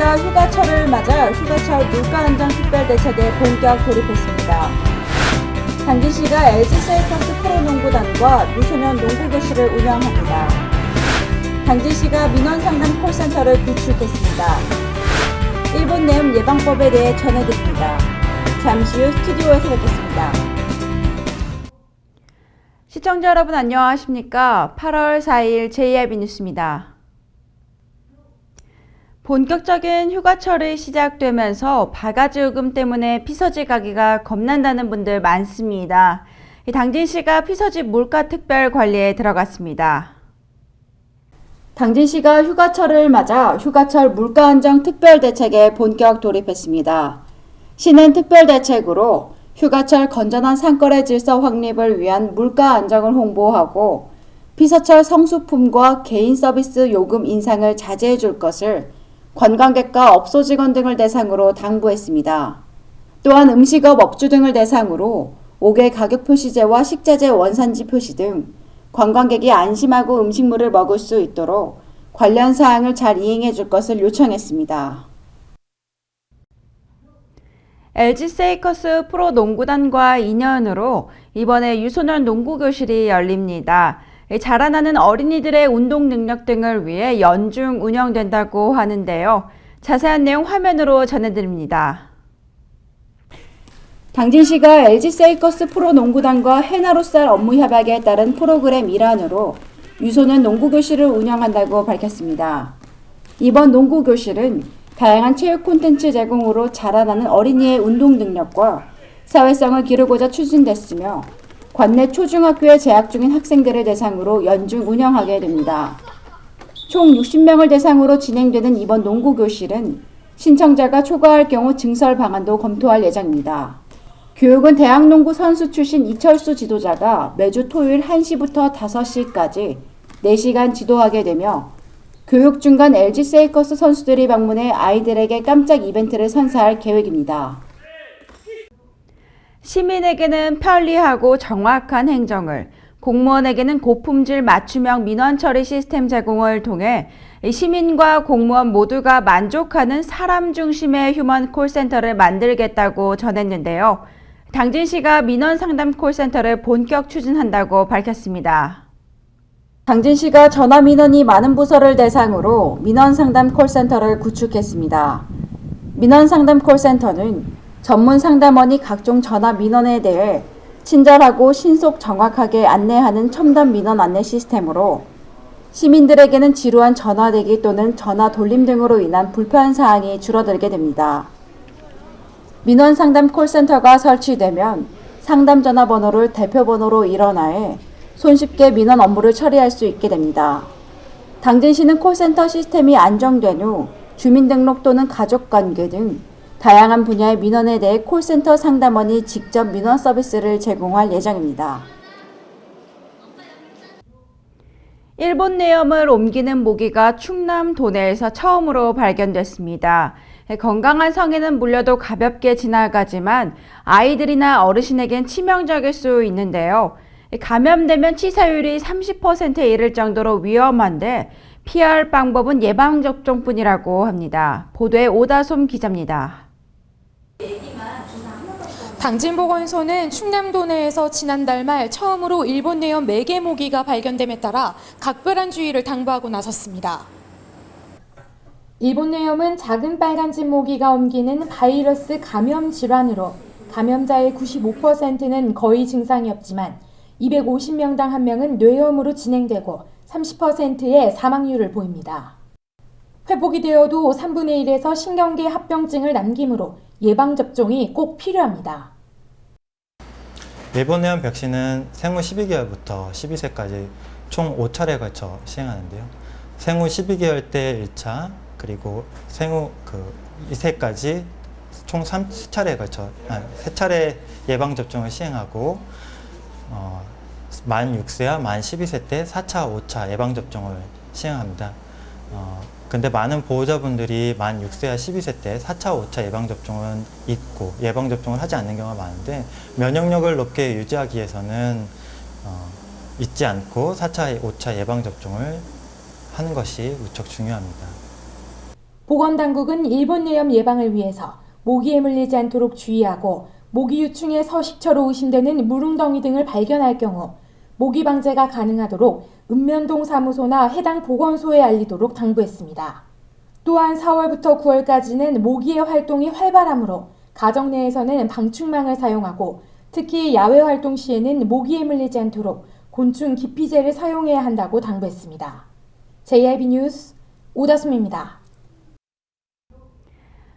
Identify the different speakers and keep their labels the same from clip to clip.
Speaker 1: 당진시가 휴가철을 맞아 휴가철 물가안정 특별대책에 본격 돌입했습니다. 당진시가 LG세이커스 프로농구단과 유소년 농구교실을 운영합니다. 당진시가 민원상담 콜센터를 구축했습니다. 일본 내음 예방법에 대해 전해드립니다. 잠시 후 스튜디오에서 뵙겠습니다. 시청자 여러분 안녕하십니까? 8월 4일 JIB 뉴스입니다. 본격적인 휴가철이 시작되면서 바가지 요금 때문에 피서지 가기가 겁난다는 분들 많습니다. 당진시가 피서지 물가 특별 관리에 들어갔습니다. 당진시가 휴가철을 맞아 휴가철 물가 안정 특별 대책에 본격 돌입했습니다. 시는 특별 대책으로 휴가철 건전한 상거래 질서 확립을 위한 물가 안정을 홍보하고 피서철 성수품과 개인 서비스 요금 인상을 자제해 줄 것을 관광객과 업소 직원 등을 대상으로 당부했습니다. 또한 음식업 업주 등을 대상으로 5개 가격 표시제와 식자재 원산지 표시 등 관광객이 안심하고 음식물을 먹을 수 있도록 관련 사항을 잘 이행해 줄 것을 요청했습니다. LG세이커스 프로농구단과 인연으로 이번에 유소년 농구교실이 열립니다. 자라나는 어린이들의 운동 능력 등을 위해 연중 운영된다고 하는데요. 자세한 내용 화면으로 전해드립니다. 당진시가 LG세이커스 프로농구단과 해나로살 업무 협약에 따른 프로그램 일환으로 유소년 농구교실을 운영한다고 밝혔습니다. 이번 농구교실은 다양한 체육 콘텐츠 제공으로 자라나는 어린이의 운동 능력과 사회성을 기르고자 추진됐으며 관내 초중학교에 재학 중인 학생들을 대상으로 연중 운영하게 됩니다. 총 60명을 대상으로 진행되는 이번 농구교실은 신청자가 초과할 경우 증설 방안도 검토할 예정입니다. 교육은 대학농구 선수 출신 이철수 지도자가 매주 토요일 1시부터 5시까지 4시간 지도하게 되며 교육 중간 LG세이커스 선수들이 방문해 아이들에게 깜짝 이벤트를 선사할 계획입니다. 시민에게는 편리하고 정확한 행정을, 공무원에게는 고품질 맞춤형 민원 처리 시스템 제공을 통해 시민과 공무원 모두가 만족하는 사람 중심의 휴먼 콜센터를 만들겠다고 전했는데요. 당진시가 민원 상담 콜센터를 본격 추진한다고 밝혔습니다. 당진시가 전화 민원이 많은 부서를 대상으로 민원 상담 콜센터를 구축했습니다. 민원 상담 콜센터는 전문 상담원이 각종 전화 민원에 대해 친절하고 신속 정확하게 안내하는 첨단 민원 안내 시스템으로 시민들에게는 지루한 전화 대기 또는 전화 돌림 등으로 인한 불편 사항이 줄어들게 됩니다. 민원 상담 콜센터가 설치되면 상담 전화번호를 대표번호로 일원화해 손쉽게 민원 업무를 처리할 수 있게 됩니다. 당진시는 콜센터 시스템이 안정된 후 주민등록 또는 가족관계 등 다양한 분야의 민원에 대해 콜센터 상담원이 직접 민원 서비스를 제공할 예정입니다. 일본 내염을 옮기는 모기가 충남 도내에서 처음으로 발견됐습니다. 건강한 성인은 물려도 가볍게 지나가지만 아이들이나 어르신에겐 치명적일 수 있는데요. 감염되면 치사율이 30%에 이를 정도로 위험한데 피할 방법은 예방접종뿐이라고 합니다. 보도에 오다솜 기자입니다.
Speaker 2: 당진보건소는 충남도 내에서 지난달 말 처음으로 일본 내염 매개 모기가 발견됨에 따라 각별한 주의를 당부하고 나섰습니다. 일본 내염은 작은 빨간집 모기가 옮기는 바이러스 감염 질환으로 감염자의 95%는 거의 증상이 없지만 250명당 1명은 뇌염으로 진행되고 30%의 사망률을 보입니다. 회복이 되어도 3분의 1에서 신경계 합병증을 남기므로 예방접종이 꼭 필요합니다.
Speaker 3: 일본 내염 백신은 생후 12개월부터 12세까지 총 5차례에 걸쳐 시행하는데요. 생후 12개월 때 1차, 그리고 생후 2세까지 총 3차례에 예방접종을 시행하고 만 6세와 만 12세 때 4차, 5차 예방접종을 시행합니다. 근데 많은 보호자분들이 만 6세와 12세 때 4차, 5차 예방접종은 있고 예방접종을 하지 않는 경우가 많은데 면역력을 높게 유지하기 위해서는 잊지 않고 4차, 5차 예방접종을 하는 것이 무척 중요합니다.
Speaker 2: 보건당국은 일본 뇌염 예방을 위해서 모기에 물리지 않도록 주의하고 모기 유충의 서식처로 의심되는 물웅덩이 등을 발견할 경우 모기 방제가 가능하도록 읍면동 사무소나 해당 보건소에 알리도록 당부했습니다. 또한 4월부터 9월까지는 모기의 활동이 활발하므로 가정 내에서는 방충망을 사용하고 특히 야외 활동 시에는 모기에 물리지 않도록 곤충 기피제를 사용해야 한다고 당부했습니다. JIB 뉴스 오다솜입니다.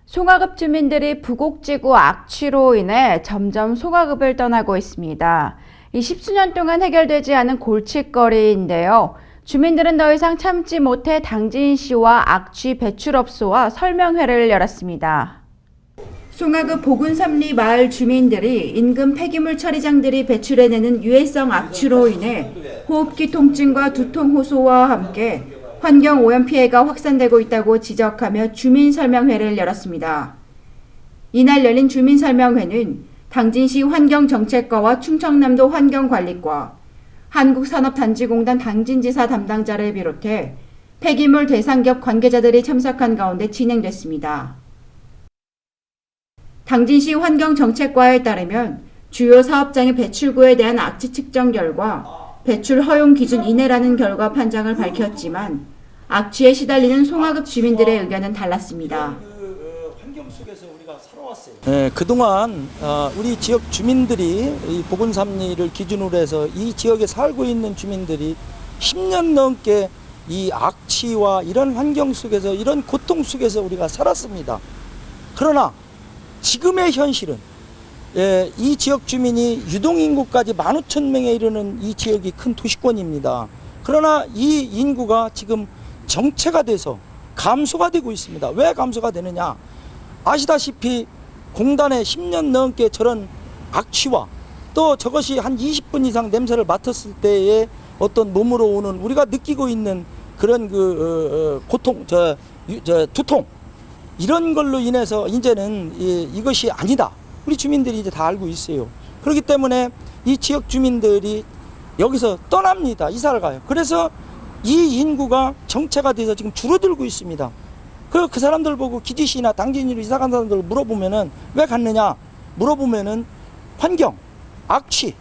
Speaker 1: 송화읍 주민들이 부곡지구 악취로 인해 점점 송화읍을 떠나고 있습니다. 이 십수년 동안 해결되지 않은 골칫거리인데요. 주민들은 더 이상 참지 못해 당진시와 악취 배출업소와 설명회를 열었습니다. 송화읍 보군삼리 마을 주민들이 인근 폐기물 처리장들이 배출해내는 유해성 악취로 인해 호흡기 통증과 두통 호소와 함께 환경 오염 피해가 확산되고 있다고 지적하며 주민 설명회를 열었습니다. 이날 열린 주민 설명회는 당진시 환경정책과와 충청남도 환경관리과, 한국산업단지공단 당진지사 담당자를 비롯해 폐기물 대상기업 관계자들이 참석한 가운데 진행됐습니다. 당진시 환경정책과에 따르면 주요 사업장의 배출구에 대한 악취 측정 결과 배출 허용 기준 이내라는 결과 판정을 밝혔지만 악취에 시달리는 송화읍 주민들의 의견은 달랐습니다.
Speaker 4: 환경 속에서 우리가 살아왔어요. 네, 그동안 우리 지역 주민들이 이 보군삼리를 기준으로 해서 이 지역에 살고 있는 주민들이 10년 넘게 이 악취와 이런 환경 속에서 이런 고통 속에서 우리가 살았습니다. 그러나 지금의 현실은 이 지역 주민이 유동인구까지 15,000명에 이르는 이 지역이 큰 도시권입니다. 그러나 이 인구가 지금 정체가 돼서 감소가 되고 있습니다. 왜 감소가 되느냐? 아시다시피 공단에 10년 넘게 저런 악취와 또 저것이 한 20분 이상 냄새를 맡았을 때의 어떤 몸으로 오는 우리가 느끼고 있는 그런 고통, 두통 이런 걸로 인해서 이제는 이것이 아니다. 우리 주민들이 이제 다 알고 있어요. 그렇기 때문에 이 지역 주민들이 여기서 떠납니다. 이사를 가요. 그래서 이 인구가 정체가 돼서 지금 줄어들고 있습니다. 그 사람들 보고 기지시나 당진시로 이사 간 사람들 물어보면은 왜 갔느냐? 물어보면은 환경, 악취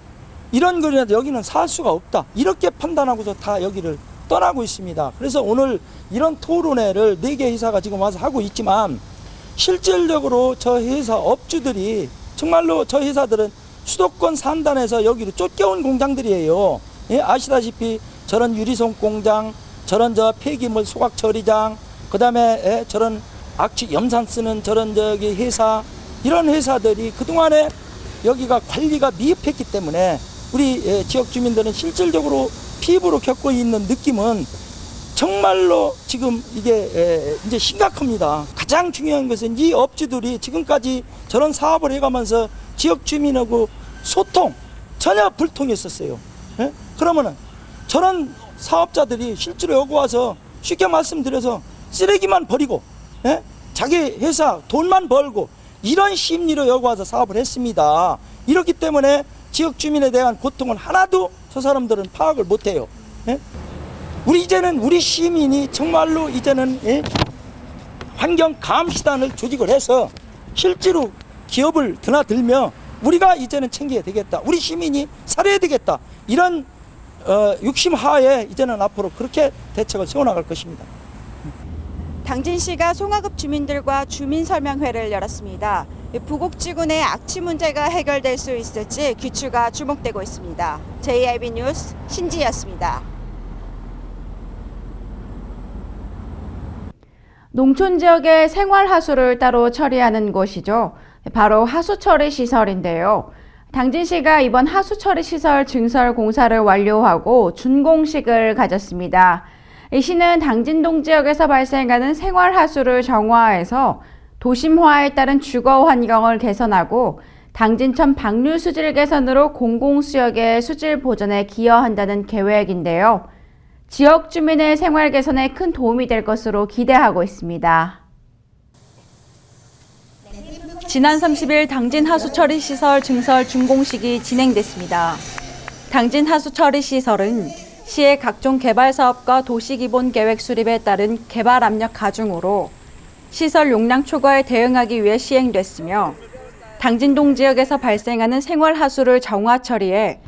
Speaker 4: 이런 거라도 여기는 살 수가 없다. 이렇게 판단하고서 다 여기를 떠나고 있습니다. 그래서 오늘 이런 토론회를 4개 회사가 지금 와서 하고 있지만 실질적으로 저 회사 업주들이 정말로 저 회사들은 수도권 산단에서 여기로 쫓겨온 공장들이에요. 예, 아시다시피 저런 유리손 공장, 저런 저 폐기물 소각 처리장, 그 다음에 저런 악취 염산 쓰는 저런 저기 회사, 이런 회사들이 그동안에 여기가 관리가 미흡했기 때문에 우리 지역 주민들은 실질적으로 피부로 겪고 있는 느낌은 정말로 지금 이게 이제 심각합니다. 가장 중요한 것은 이 업주들이 지금까지 저런 사업을 해가면서 지역 주민하고 소통 전혀 불통했었어요. 예? 그러면은 저런 사업자들이 실제로 여기 와서 쉽게 말씀드려서 쓰레기만 버리고 자기 회사 돈만 벌고 이런 심리로 여기 와서 사업을 했습니다. 이렇기 때문에 지역 주민에 대한 고통은 하나도 저 사람들은 파악을 못해요. 이제는 우리 시민이 정말로 이제는 환경 감시단을 조직을 해서 실제로 기업을 드나들며 우리가 이제는 챙겨야 되겠다. 우리 시민이 살아야 되겠다. 이런 욕심하에 이제는 앞으로 그렇게 대책을 세워나갈 것입니다.
Speaker 1: 당진시가 송화읍 주민들과 주민 설명회를 열었습니다. 부곡지구 내 악취 문제가 해결될 수 있을지 귀추가 주목되고 있습니다. JIB 뉴스 신지였습니다. 농촌 지역의 생활 하수를 따로 처리하는 곳이죠. 바로 하수 처리 시설인데요. 당진시가 이번 하수 처리 시설 증설 공사를 완료하고 준공식을 가졌습니다. 이 시는 당진동 지역에서 발생하는 생활 하수를 정화해서 도심화에 따른 주거 환경을 개선하고 당진천 방류 수질 개선으로 공공수역의 수질 보전에 기여한다는 계획인데요. 지역 주민의 생활 개선에 큰 도움이 될 것으로 기대하고 있습니다. 지난 30일 당진 하수처리 시설 증설 준공식이 진행됐습니다. 당진 하수처리 시설은 시의 각종 개발 사업과 도시기본 계획 수립에 따른 개발 압력 가중으로 시설 용량 초과에 대응하기 위해 시행됐으며 당진동 지역에서 발생하는 생활하수를 정화 처리해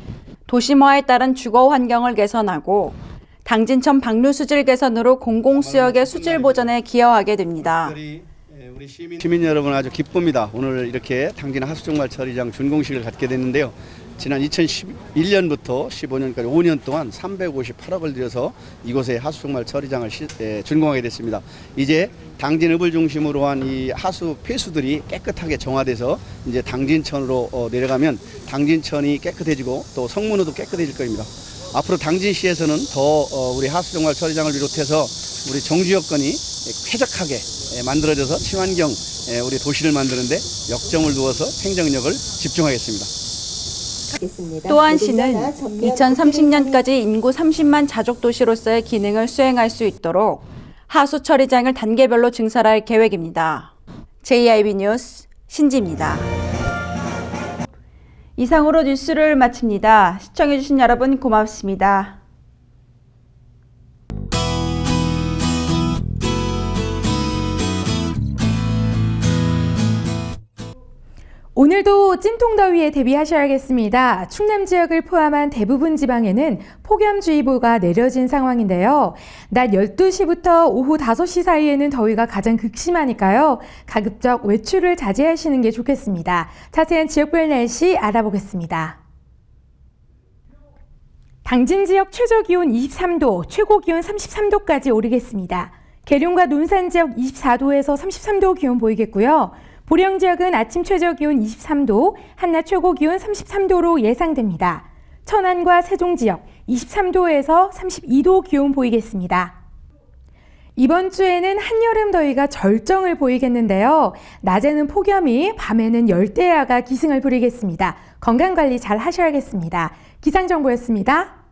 Speaker 1: 도심화에 따른 주거 환경을 개선하고 당진천 방류 수질 개선으로 공공수역의 수질 보전에 기여하게 됩니다.
Speaker 5: 우리 시민 여러분 아주 기쁩니다. 오늘 이렇게 당진 하수종말 처리장 준공식을 갖게 됐는데요. 지난 2011년부터 15년까지 5년 동안 358억을 들여서 이곳에 하수종말 처리장을 준공하게 됐습니다. 이제 당진읍을 중심으로 한 이 하수 폐수들이 깨끗하게 정화돼서 이제 당진천으로 내려가면 당진천이 깨끗해지고 또 성문호도 깨끗해질 겁니다. 앞으로 당진시에서는 더 우리 하수종말 처리장을 비롯해서 우리 정주여건이 쾌적하게 만들어져서 친환경 우리 도시를 만드는데 역점을 두어서 행정력을 집중하겠습니다.
Speaker 1: 또한 시는 2030년까지 인구 30만 자족 도시로서의 기능을 수행할 수 있도록 하수 처리장을 단계별로 증설할 계획입니다. JIB 뉴스 신지입니다. 이상으로 뉴스를 마칩니다. 시청해주신 여러분 고맙습니다.
Speaker 2: 오늘도 찜통더위에 대비하셔야겠습니다. 충남 지역을 포함한 대부분 지방에는 폭염주의보가 내려진 상황인데요. 낮 12시부터 오후 5시 사이에는 더위가 가장 극심하니까요. 가급적 외출을 자제하시는 게 좋겠습니다. 자세한 지역별 날씨 알아보겠습니다. 당진 지역 최저기온 23도, 최고기온 33도까지 오르겠습니다. 계룡과 논산 지역 24도에서 33도 기온 보이겠고요. 보령 지역은 아침 최저기온 23도, 한낮 최고기온 33도로 예상됩니다. 천안과 세종 지역 23도에서 32도 기온 보이겠습니다. 이번 주에는 한여름 더위가 절정을 보이겠는데요. 낮에는 폭염이, 밤에는 열대야가 기승을 부리겠습니다. 건강관리 잘 하셔야겠습니다. 기상정보였습니다.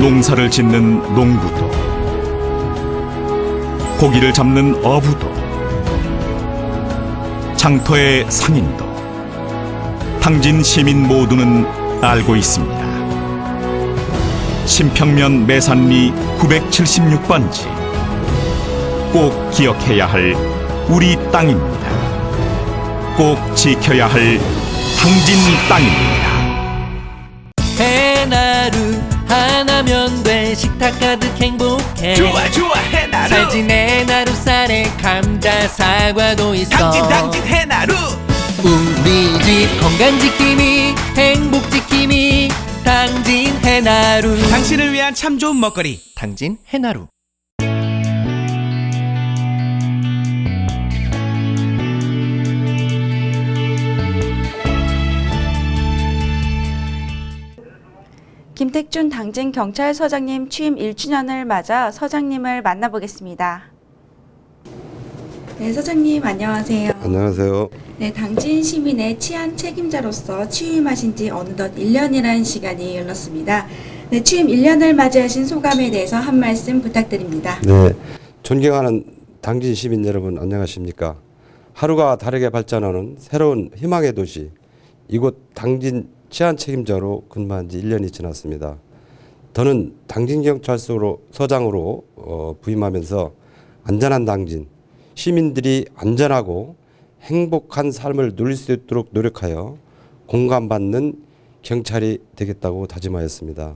Speaker 6: 농사를 짓는 농부도, 고기를 잡는 어부도, 장터의 상인도, 당진 시민 모두는 알고 있습니다. 신평면 매산리 976번지, 꼭 기억해야 할 우리 땅입니다. 꼭 지켜야 할 당진 땅입니다.
Speaker 7: 해나루 하나면 돼. 식탁 가득 행복해.
Speaker 8: 좋아 해나루.
Speaker 7: 살진 해나루 쌀에 감자 사과도 있어.
Speaker 8: 당진 해나루.
Speaker 7: 우리 집 건강 지킴이 행복 지킴이 당진 해나루.
Speaker 8: 당신을 위한 참 좋은 먹거리
Speaker 7: 당진 해나루.
Speaker 1: 김택준 당진 경찰서장님 취임 1주년을 맞아 서장님을 만나보겠습니다. 네, 서장님 안녕하세요.
Speaker 9: 안녕하세요.
Speaker 1: 네, 당진 시민의 치안 책임자로서 취임하신 지 어느덧 1년이라는 시간이 흘렀습니다. 네, 취임 1년을 맞이하신 소감에 대해서 한 말씀 부탁드립니다.
Speaker 9: 네, 존경하는 당진 시민 여러분 안녕하십니까? 하루가 다르게 발전하는 새로운 희망의 도시, 이곳 당진 치안 책임자로 근무한 지 1년이 지났습니다. 저는 당진경찰서장으로 부임하면서 안전한 당진, 시민들이 안전하고 행복한 삶을 누릴 수 있도록 노력하여 공감받는 경찰이 되겠다고 다짐하였습니다.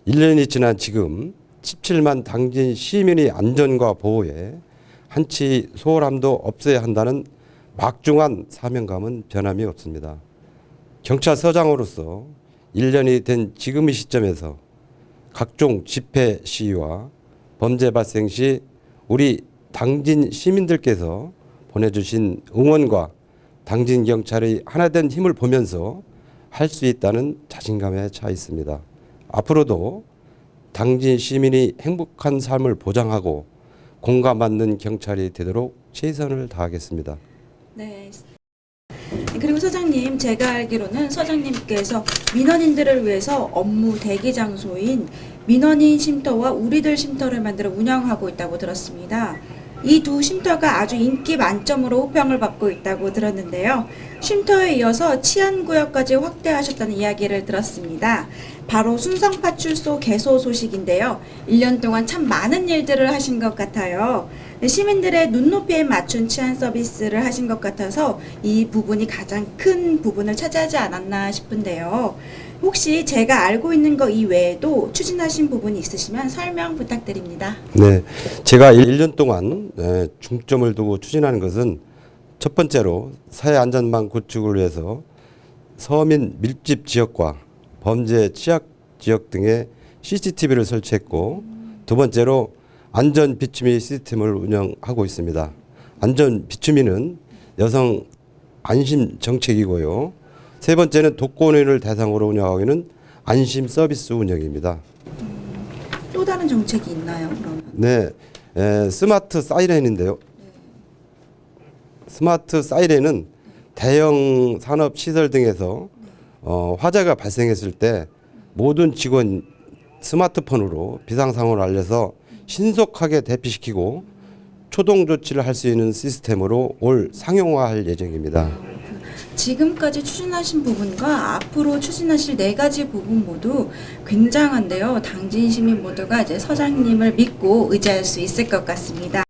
Speaker 9: 1년이 지난 지금 17만 당진 시민의 안전과 보호에 한치 소홀함도 없어야 한다는 막중한 사명감은 변함이 없습니다. 경찰서장으로서 1년이 된 지금의 시점에서 각종 집회 시위와 범죄 발생 시 우리 당진 시민들께서 보내주신 응원과 당진 경찰의 하나된 힘을 보면서 할 수 있다는 자신감에 차 있습니다. 앞으로도 당진 시민이 행복한 삶을 보장하고 공감받는 경찰이 되도록 최선을 다하겠습니다.
Speaker 1: 네. 그리고 서장님, 제가 알기로는 서장님께서 민원인들을 위해서 업무 대기 장소인 민원인 쉼터와 우리들 쉼터를 만들어 운영하고 있다고 들었습니다. 이 두 쉼터가 아주 인기 만점으로 호평을 받고 있다고 들었는데요. 쉼터에 이어서 치안구역까지 확대하셨다는 이야기를 들었습니다. 바로 순성파출소 개소 소식인데요. 1년 동안 참 많은 일들을 하신 것 같아요. 시민들의 눈높이에 맞춘 치안 서비스를 하신 것 같아서 이 부분이 가장 큰 부분을 차지하지 않았나 싶은데요. 혹시 제가 알고 있는 거 이외에도 추진하신 부분이 있으시면 설명 부탁드립니다.
Speaker 9: 네, 제가 1년 동안 중점을 두고 추진하는 것은 첫 번째로 사회 안전망 구축을 위해서 서민 밀집 지역과 범죄 취약 지역 등에 CCTV를 설치했고, 두 번째로 안전 비추미 시스템을 운영하고 있습니다. 안전 비추미는 여성 안심 정책이고요. 세 번째는 독거노인을 대상으로 운영하고 있는 안심 서비스 운영입니다.
Speaker 1: 또 다른 정책이 있나요, 그러면?
Speaker 9: 네, 스마트 사이렌인데요. 스마트 사이렌은 대형 산업 시설 등에서 화재가 발생했을 때 모든 직원 스마트폰으로 비상 상황을 알려서 신속하게 대피시키고 초동 조치를 할 수 있는 시스템으로 올 상용화할 예정입니다.
Speaker 1: 지금까지 추진하신 부분과 앞으로 추진하실 4가지 부분 모두 굉장한데요. 당진 시민 모두가 이제 서장님을 믿고 의지할 수 있을 것 같습니다.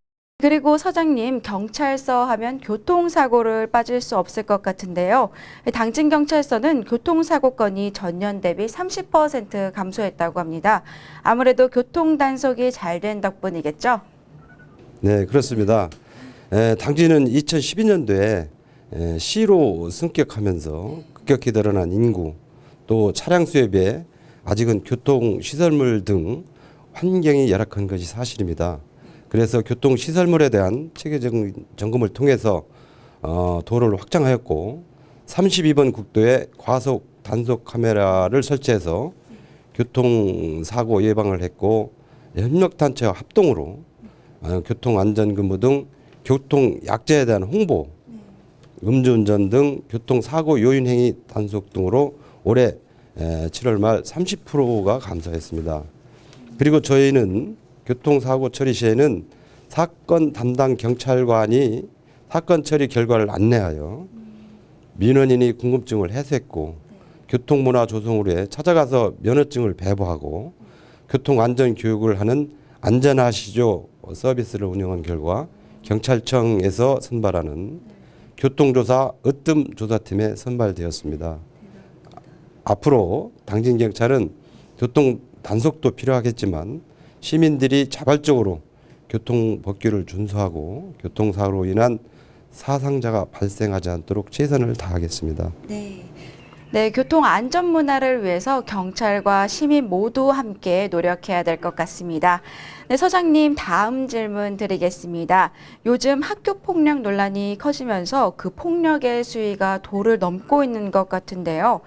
Speaker 1: 그리고 서장님, 경찰서 하면 교통사고를 빠질 수 없을 것 같은데요. 당진경찰서는 교통사고 건이 전년 대비 30% 감소했다고 합니다. 아무래도 교통단속이 잘 된 덕분이겠죠?
Speaker 9: 네, 그렇습니다. 당진은 2012년도에 시로 승격하면서 급격히 늘어난 인구, 또 차량 수에 비해 아직은 교통시설물 등 환경이 열악한 것이 사실입니다. 그래서 교통시설물에 대한 체계 점검을 통해서 도로를 확장하였고, 32번 국도에 과속 단속 카메라를 설치해서 교통사고 예방을 했고, 협력단체와 합동으로 교통안전근무 등 교통약자에 대한 홍보, 음주운전 등 교통사고 요인 행위 단속 등으로 올해 7월 말 30%가 감소했습니다. 그리고 저희는 교통사고 처리 시에는 사건 담당 경찰관이 사건 처리 결과를 안내하여 민원인이 궁금증을 해소했고, 교통문화 조성을 위해 찾아가서 면허증을 배부하고 교통안전 교육을 하는 안전하시죠 서비스를 운영한 결과 경찰청에서 선발하는 교통조사 으뜸조사팀에 선발되었습니다. 앞으로 당진경찰은 교통 단속도 필요하겠지만 시민들이 자발적으로 교통법규를 준수하고 교통사고로 인한 사상자가 발생하지 않도록 최선을 다하겠습니다.
Speaker 1: 네, 교통 안전 문화를 위해서 경찰과 시민 모두 함께 노력해야 될 것 같습니다. 네, 서장님, 다음 질문 드리겠습니다. 요즘 학교 폭력 논란이 커지면서 그 폭력의 수위가 도를 넘고 있는 것 같은데요.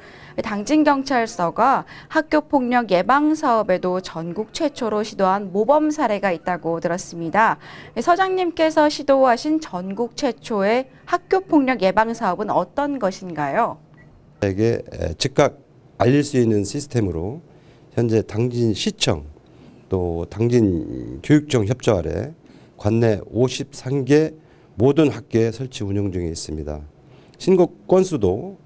Speaker 1: 당진경찰서가 학교 폭력 예방 사업에도 전국 최초로 시도한 모범 사례가 있다고 들었습니다. 서장님께서 시도하신 전국 최초의 학교 폭력 예방 사업은 어떤 것인가요?
Speaker 9: 에게 즉각 알릴 수 있는 시스템으로 현재 당진시청 또 당진교육청 협조 아래 관내 53개 모든 학교에 설치 운영 중에 있습니다. 신고 건수도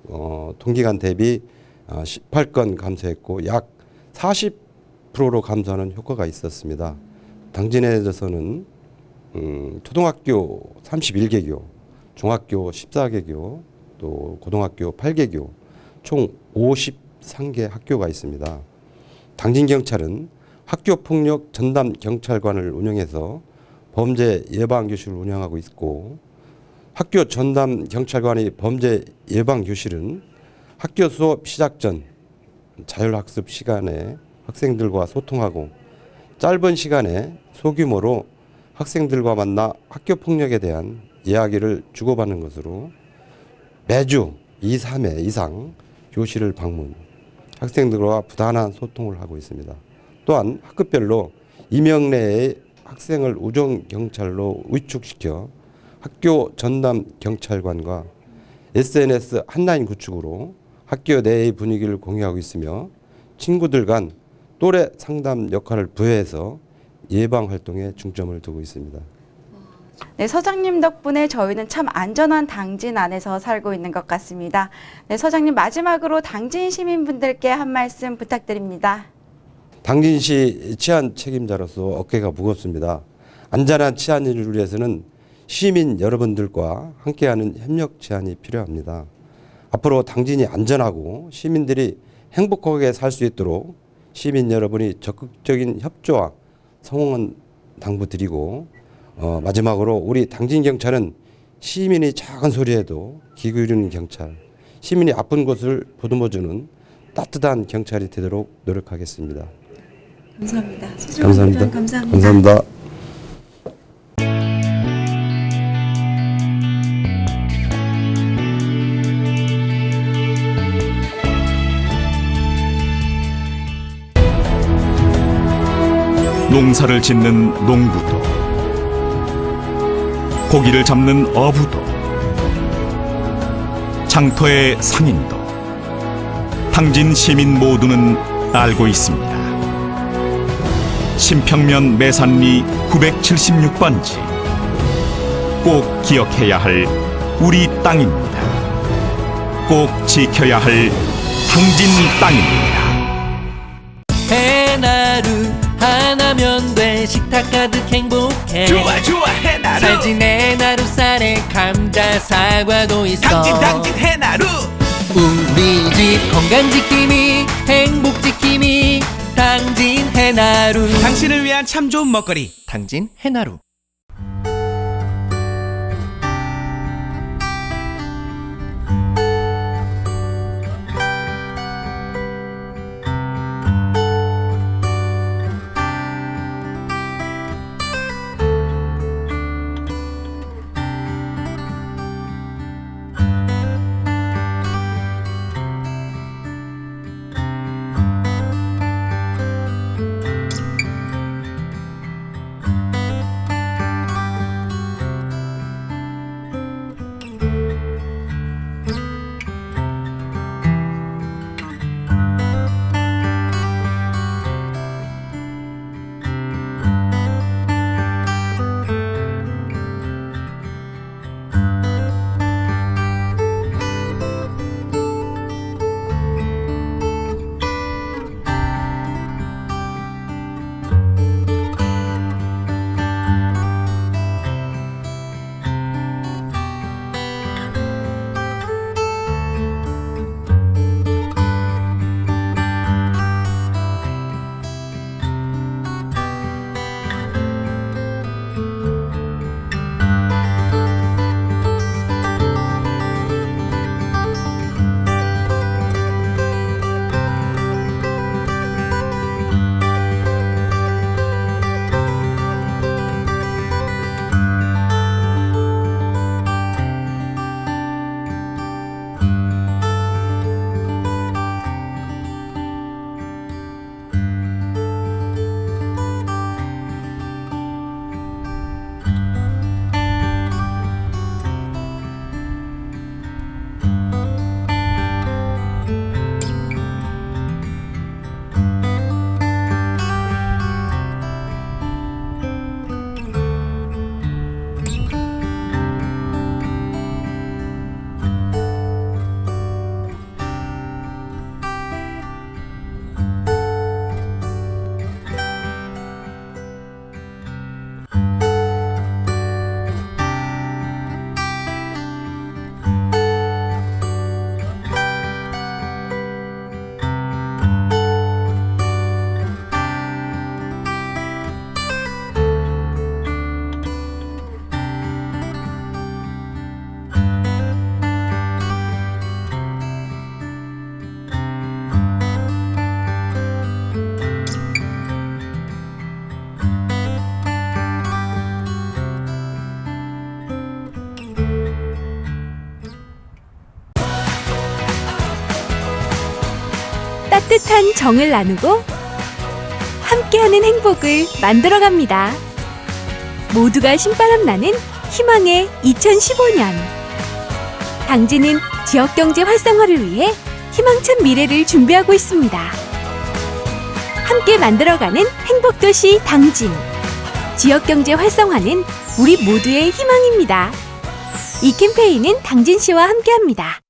Speaker 9: 동기간 대비 18건 감소했고 약 40%로 감소하는 효과가 있었습니다. 당진에서는 초등학교 31개교, 중학교 14개교, 또 고등학교 8개교, 총 53개 학교가 있습니다. 당진경찰은 학교폭력 전담 경찰관을 운영해서 범죄 예방 교실을 운영하고 있고, 학교 전담 경찰관의 범죄 예방 교실은 학교 수업 시작 전 자율학습 시간에 학생들과 소통하고 짧은 시간에 소규모로 학생들과 만나 학교폭력에 대한 이야기를 주고받는 것으로 매주 2, 3회 이상 교실을 방문, 학생들과 부단한 소통을 하고 있습니다. 또한 학급별로 2명 내의 학생을 우정 경찰로 위축시켜 학교 전담 경찰관과 SNS 한라인 구축으로 학교 내의 분위기를 공유하고 있으며 친구들 간 또래 상담 역할을 부여해서 예방 활동에 중점을 두고 있습니다.
Speaker 1: 네, 서장님 덕분에 저희는 참 안전한 당진 안에서 살고 있는 것 같습니다. 네, 서장님 마지막으로 당진 시민분들께 한 말씀 부탁드립니다.
Speaker 9: 당진시 치안 책임자로서 어깨가 무겁습니다. 안전한 치안을 위해서는 시민 여러분들과 함께하는 협력 제안이 필요합니다. 앞으로 당진이 안전하고 시민들이 행복하게 살 수 있도록 시민 여러분이 적극적인 협조와 성원 당부드리고 마지막으로 우리 당진경찰은 시민이 작은 소리에도 귀 기울이는 경찰, 시민이 아픈 곳을 보듬어주는 따뜻한 경찰이 되도록 노력하겠습니다.
Speaker 1: 감사합니다.
Speaker 9: 감사합니다. 감사합니다.
Speaker 6: 농사를 짓는 농부도, 고기를 잡는 어부도, 장터의 상인도, 당진 시민 모두는 알고 있습니다. 신평면 매산리 976번지, 꼭 기억해야 할 우리 땅입니다. 꼭 지켜야 할 당진 땅입니다.
Speaker 7: 해나루 하나면 돼. 식탁 가득 행복해.
Speaker 8: 좋아 좋아 해나루.
Speaker 7: 잘 지내 나루 쌀에 감자 사과도 있어.
Speaker 8: 당진 해나루.
Speaker 7: 우리 집 건강 지킴이 행복 지킴이 당진 해나루.
Speaker 8: 당신을 위한 참 좋은 먹거리.
Speaker 7: 당진 해나루.
Speaker 10: 따뜻한 정을 나누고 함께하는 행복을 만들어갑니다. 모두가 신바람 나는 희망의 2015년. 당진은 지역경제 활성화를 위해 희망찬 미래를 준비하고 있습니다. 함께 만들어가는 행복도시 당진. 지역경제 활성화는 우리 모두의 희망입니다. 이 캠페인은 당진시와 함께합니다.